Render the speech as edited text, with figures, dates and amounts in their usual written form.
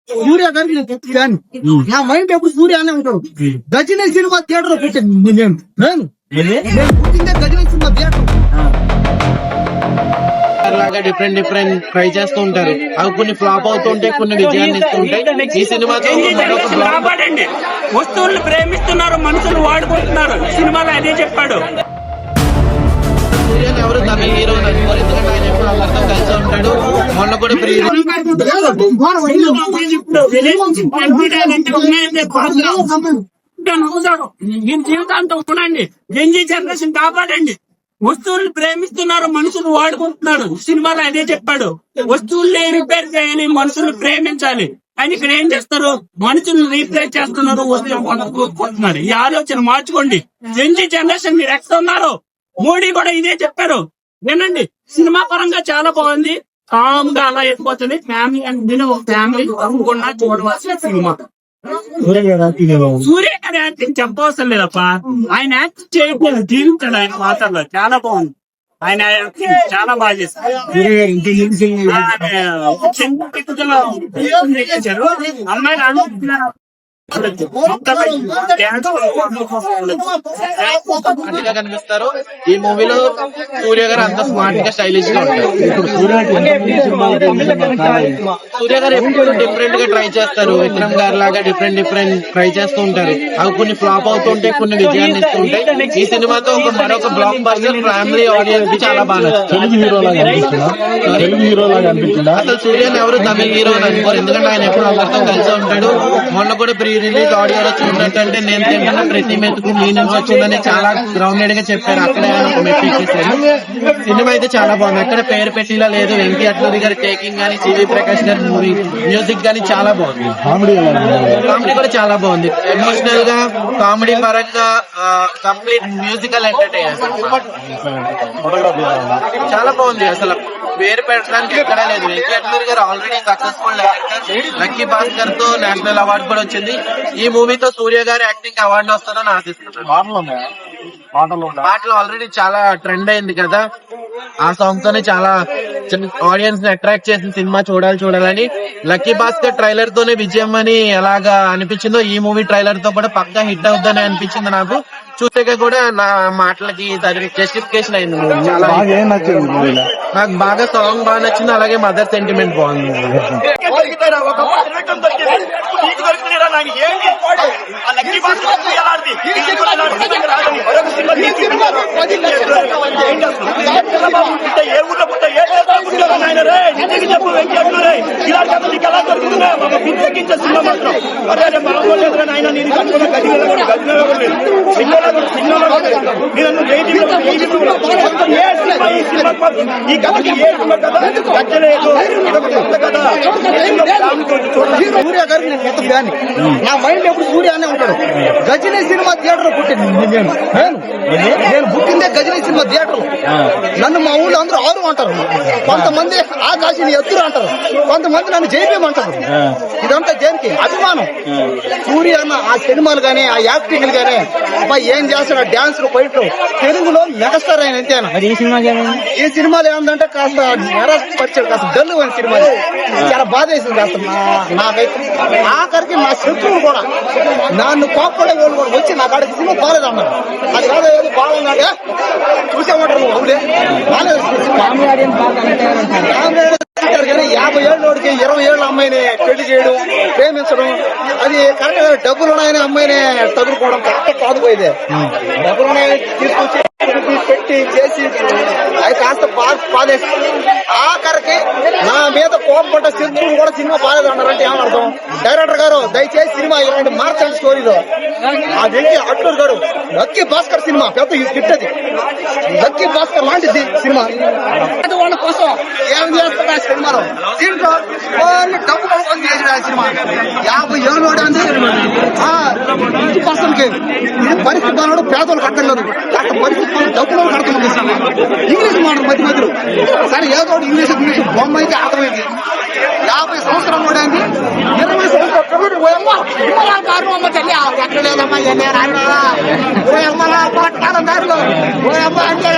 సూర్య గారికి నేను చెప్తే కానీ నా మైండ్ ఎప్పుడు సూర్య అనే ఉంటాడు. గజనీ సినిమా థియేటర్ లో పెట్టాను నేను పుట్టిందే గజనీ సినిమా థియేటర్. లాగా డిఫరెంట్ ట్రై చేస్తూ ఉంటారు. అవి కొన్ని ఫ్లాప్ అవుతుంటాయి, కొన్ని విజయాన్ని ఇస్తుంటాయి. ఈ సినిమాతో కాపాడండి. వస్తువులు ప్రేమిస్తున్నారు, మనుషులు వాడుకుంటున్నారు. సినిమాలో అదే చెప్పాడు. ఎవరు తమిళ హీరో అనుకోరు, ఎందుకంటే ఆయన ఎప్పుడు అందరితో కలిసి ఉంటాడు. మొన్న కూడా నేను జీవితాంతం ఉండండి. జంజీ జనరేషన్ కాపాడండి. వస్తువులు ప్రేమిస్తున్నారు, మనుషులు వాడుకుంటున్నారు. సినిమాలో అదే చెప్పాడు. వస్తువుల్ని రిపేర్ చేయాలి, మనుషులు ప్రేమించాలి. అని ఇక్కడ ఏం చేస్తారు, మనుషులు రీప్లేస్ చేస్తున్నారు, వస్తువులు కొనుక్కుంటున్నారు. ఈ ఆలోచన మార్చుకోండి. జంజీ జనరేషన్ మీరు ఎక్కడ ఉన్నారు? మోడీ కూడా ఇదే చెప్పారు. వినండి, సినిమా పరంగా చాలా బాగుంది. కామ్ గా అలా వెళ్ళిపోతుంది. ఫ్యామిలీ అంటే ఫ్యామిలీ తప్పకుండా చూడవలసిన సినిమా. సూర్య గారి యాక్టింగ్ చెప్పవసరం లేదప్ప. ఆయన యాక్టింగ్ చేయట్లేదు, జీవించాడు ఆయన పాత్రలో. చాలా బాగుంది. ఆయన యాక్టింగ్ చాలా బాగా చేశారు. అమ్మాయిలు కనిపిస్తారు. ఈ మూవీలో సూర్య గారు అంత స్మార్ట్ గా స్టైలిష్ గా ఉంటారు. సూర్య గారు ఎప్పుడు డిఫరెంట్ గా ట్రై చేస్తారు. విక్రమ్ గారు లాగా డిఫరెంట్ ట్రై చేస్తూ ఉంటారు. అవి కొన్ని ఫ్లాప్ అవుతుంటాయి, కొన్ని విజయాన్ని ఇస్తుంటాయి. ఈ సినిమాతో మరొక బ్లాక్ బస్టర్ ఫ్యామిలీ ఆడియన్స్ కి చాలా బాగా అసలు సూర్యని ఎవరు తమిళ హీరో అనుకోరు, ఎందుకంటే ఆయన ఎప్పుడు అందరితో కలిసి ఉంటాడు. మొన్న కూడా ప్రీ రిలీజ్ ఆడియోలో చూడటంటే నేను తింటున్న ప్రతి మెతుకు మీ నుంచి వచ్చిందని చాలా గ్రౌండెడ్ గా చెప్పారు. అక్కడే మెట్టిచ్చేసారు. సినిమా అయితే చాలా బాగుంది. ఎక్కడ పేరు పెట్టిలా లేదు. వెంకీ అట్లూరి గారి టేకింగ్ గానీ, జీవి ప్రకాష్ గారి మూవీ మ్యూజిక్ గానీ చాలా బాగుంది. కామెడీ కూడా చాలా బాగుంది. ఎమోషనల్ గా, కామెడీ పరంగా కంప్లీట్ మ్యూజికల్ ఎంటర్టైనర్ చాలా బాగుంది. అసలు పేరు పెట్టడానికి ఎక్కడా లేదు. వెంకీ అట్లూరి గారు already successful director. Lucky Bhaskar తో నేషనల్ అవార్డు కూడా వచ్చింది. ఈ మూవీతో సూర్య గారి యాక్టింగ్ అవార్డు వస్తుందని ఆశిస్తున్నాను. పాటలు ఆల్రెడీ చాలా ట్రెండ్ అయింది కదా. ఆ సాంగ్ తోనే చాలా ఆడియన్స్ ని అట్రాక్ట్ చేసిన సినిమా. చూడాలని లక్కీ భాస్కర్ ట్రైలర్ తోనే విజయం అని ఎలాగా అనిపించిందో, ఈ మూవీ ట్రైలర్ తో కూడా పక్కా హిట్ అవుతుందని అనిపించింది నాకు. చూసాక కూడా నా మాటలకి జస్టిఫికేషన్ అయింది. చాలా నాకు బాగా సాంగ్ బాగా నచ్చింది. అలాగే మదర్ సెంటిమెంట్ బాగుంది. ఏ ఊర్లో పుట్ట ఏ ఆయన రే ఇంటికి చెప్పు వెంకీ అట్లూరే ఇలా నీకు ఎలా దొరుకుతున్నా ఒక పిచ్చెక్కించే సినిమా మాత్రం. అదే బాగోలేదు కానీ ఆయన నేను కనుక్కున్న గదిలో ఈ కథకి ఏ సినిమా కదా నచ్చలేదు. కదా సూర్య గారికి నేను చెప్తే కానీ నా మైండ్ ఎప్పుడు సూర్య అనే ఉంటాడు. గజనీ సినిమా థియేటర్ లో పుట్టింది నేను పుట్టిందే గజనీ సినిమా థియేటర్ లో. నన్ను మా ఊళ్ళో అందరూ ఆరు అంటారు. కొంతమంది ఆకాశిని ఎత్తురు అంటారు. కొంతమంది నన్ను జైపేయమంటారు. ఇదంతా దేనికి అభిమానం. సూర్య అన్న ఆ సినిమాలు గానీ, ఆ యాక్టింగ్ గానీ అబ్బాయి ఏం చేస్తాడు. డాన్స్ లో బయట తెలుగులో మెగాస్టార్ ఆయన అంతేనా. ఈ సినిమాలు ఏమందంటే కాస్త నెరపరిచాడు, కాస్త డల్లు అయిన సినిమా. చాలా బాధ వేసింది అసలు నాకైతే. ఆఖరికి నా శత్రువులు కూడా నన్ను కోప్పడే వాళ్ళు కూడా వచ్చి నా కాడికి సినిమా బాగాలేదు అన్నారు. అది కాదు ఏదో బాగున్నాడే చూసేమంటారు. అవునే బాగాలేదు. 50 ఏళ్ళోడికి 20 ఏళ్ళ అమ్మాయిని పెళ్లి చేయడం, ప్రేమించడం అది కరెక్ట్. డబ్బులు ఉన్నాయని అమ్మాయిని తగులుకోవడం కరెక్ట్ కాదు. పోయిదే డబ్బులు ఉన్నాయని తీసుకొచ్చి పెట్టి చేసి అది కాస్త బాధేసి ఆఖరికి నా మీద కోపపడ్డ శత్రువులు కూడా సినిమా బాగాలేదు అన్నారంటే ఏమర్థం? డైరెక్టర్ గారు దయచేసి సినిమా ఇలాంటి మార్చండి స్టోరీలో. ఆ వెంకీ అట్లూరి గారు లక్కీ భాస్కర్ సినిమా పెద్ద హిట్. అది లక్కీ భాస్కర్ లాంటిది సినిమా. వాళ్ళ కోసం ఏం చేస్తాడు ఆ సినిమాలో? దీంట్లో డబ్బు కోసం చేసిన ఆ సినిమా 50 ఏళ్ళు పర్సన్ కి పరిస్థితి బాగా పేదలు కట్టలేదు. పరిస్థితి డబ్బులో కడుతుంది. ఇంగ్లీష్ మాట మధ్యలో సరే ఏదో ఇంగ్లీష్ బొమ్మ అయితే అర్థమైంది. 50 సంవత్సరాలు కూడా 20 సంవత్సరాలు పోయమ్మ తల్లి ఎక్కడ లేదమ్మా. పోయమ్మ దారిలో పోయమ్మ అంటే